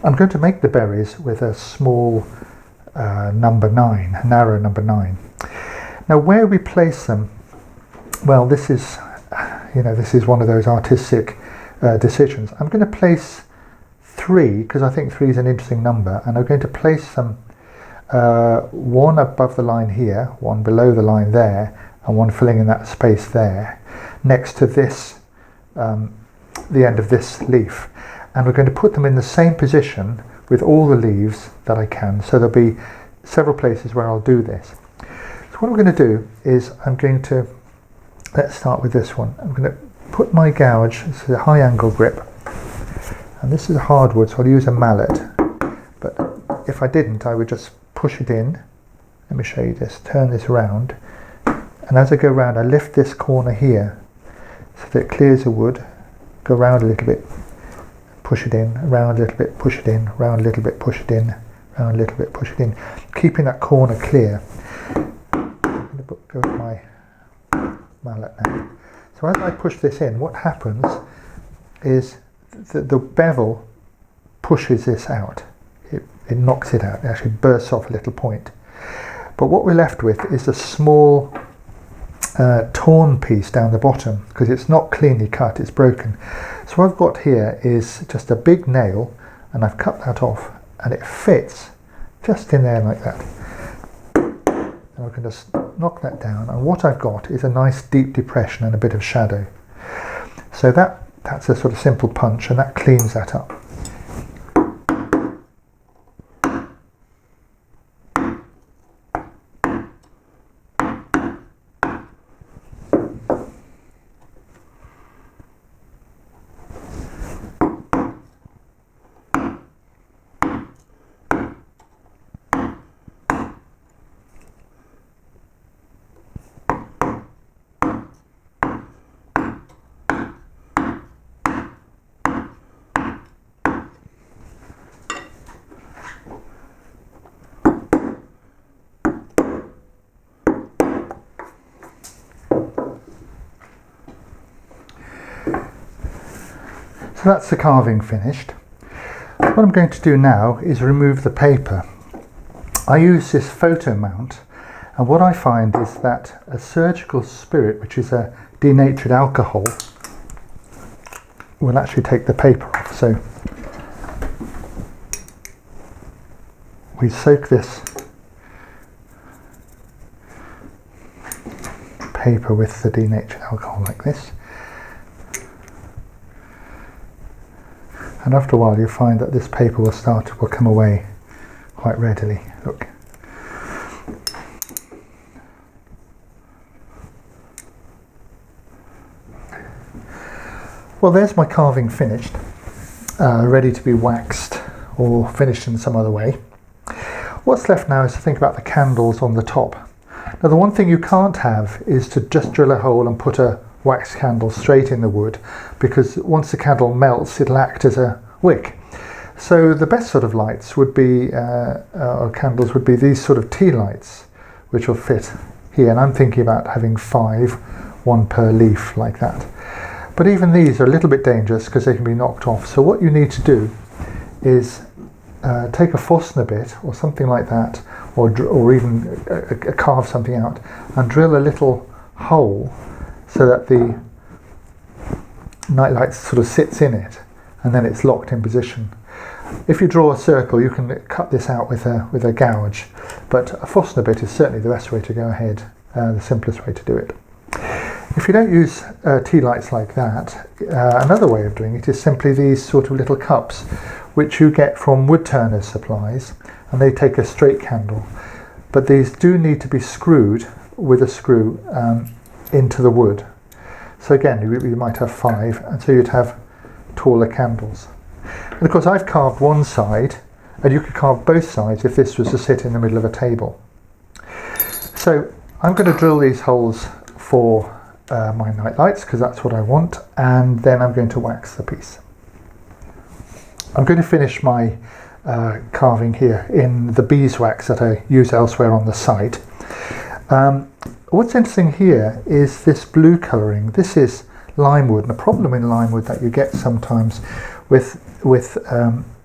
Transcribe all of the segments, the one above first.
I'm going to make the berries with a small number 9, narrow number 9. Now where we place them, well, this is one of those artistic decisions. I'm going to place 3 because I think 3 is an interesting number, and I'm going to place them one above the line here, one below the line there, and one filling in that space there, next to this, the end of this leaf. And we're going to put them in the same position with all the leaves that I can. So there'll be several places where I'll do this. So what I'm going to do is let's start with this one. I'm going to put my gouge, this is a high angle grip, and this is hardwood, so I'll use a mallet. But if I didn't, I would just push it in. Let me show you this, turn this round. And as I go round, I lift this corner here so that it clears the wood, go round a little bit, push it in, round a little bit, push it in, round a little bit, push it in, round a little bit, push it in, keeping that corner clear. I'm going to go with my mallet now. So as I push this in, what happens is the bevel pushes this out. It knocks it out, it actually bursts off a little point. But what we're left with is a small torn piece down the bottom, because it's not cleanly cut, it's broken. So what I've got here is just a big nail, and I've cut that off, and it fits just in there like that. And I can just knock that down, and what I've got is a nice deep depression and a bit of shadow. So that's a sort of simple punch, and that cleans that up. So that's the carving finished. What I'm going to do now is remove the paper. I use this photo mount, and what I find is that a surgical spirit, which is a denatured alcohol, will actually take the paper off. So we soak this paper with the denatured alcohol like this. And after a while you'll find that this paper will come away quite readily. Look. Well, there's my carving finished, ready to be waxed or finished in some other way. What's left now is to think about the candles on the top. Now the one thing you can't have is to just drill a hole and put a wax candle straight in the wood, because once the candle melts it'll act as a wick. So the best sort of lights would be, or candles would be these sort of tea lights, which will fit here, and I'm thinking about having 5, 1 per leaf like that. But even these are a little bit dangerous because they can be knocked off. So what you need to do is take a Forstner bit or something like that, or even carve something out and drill a little hole so that the nightlight sort of sits in it, and then it's locked in position. If you draw a circle, you can cut this out with a gouge, but a Forstner bit is certainly the best way to go ahead, the simplest way to do it. If you don't use tea lights like that, another way of doing it is simply these sort of little cups, which you get from wood turner's supplies, and they take a straight candle. But these do need to be screwed with a screw into the wood. So again, you might have 5, and so you'd have taller candles. And of course I've carved one side, and you could carve both sides if this was to sit in the middle of a table. So I'm going to drill these holes for my night lights, because that's what I want, and then I'm going to wax the piece. I'm going to finish my carving here in the beeswax that I use elsewhere on the site. What's interesting here is this blue colouring. This is lime wood, and the problem in lime wood that you get sometimes with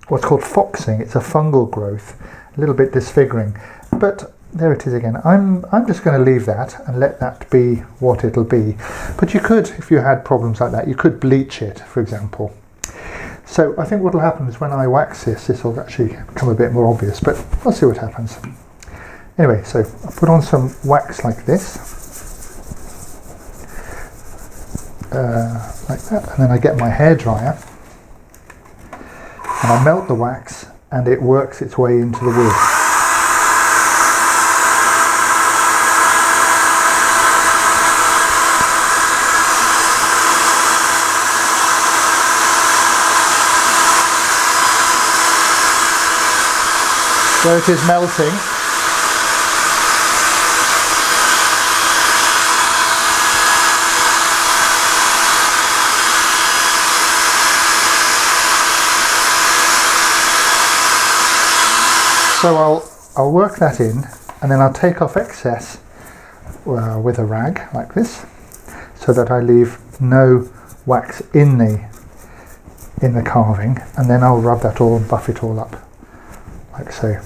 what's called foxing. It's a fungal growth, a little bit disfiguring, but there it is again. I'm just going to leave that and let that be what it'll be. But you could, if you had problems like that, you could bleach it, for example. So I think what will happen is when I wax this will actually become a bit more obvious, but we'll see what happens. Anyway, so I'll put on some wax like this, like that, and then I get my hairdryer and I melt the wax and it works its way into the wood. There it is melting. So I'll work that in, and then I'll take off excess with a rag like this, so that I leave no wax in the carving, and then I'll rub that all and buff it all up like so.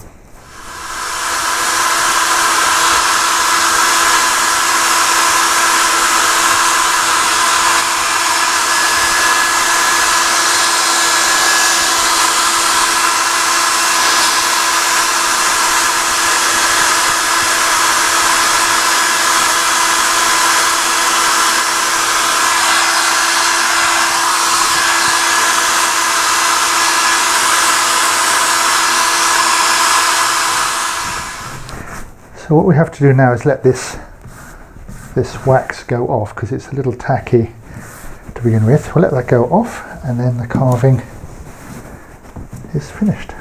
So what we have to do now is let this wax go off, because it's a little tacky to begin with. We'll let that go off and then the carving is finished.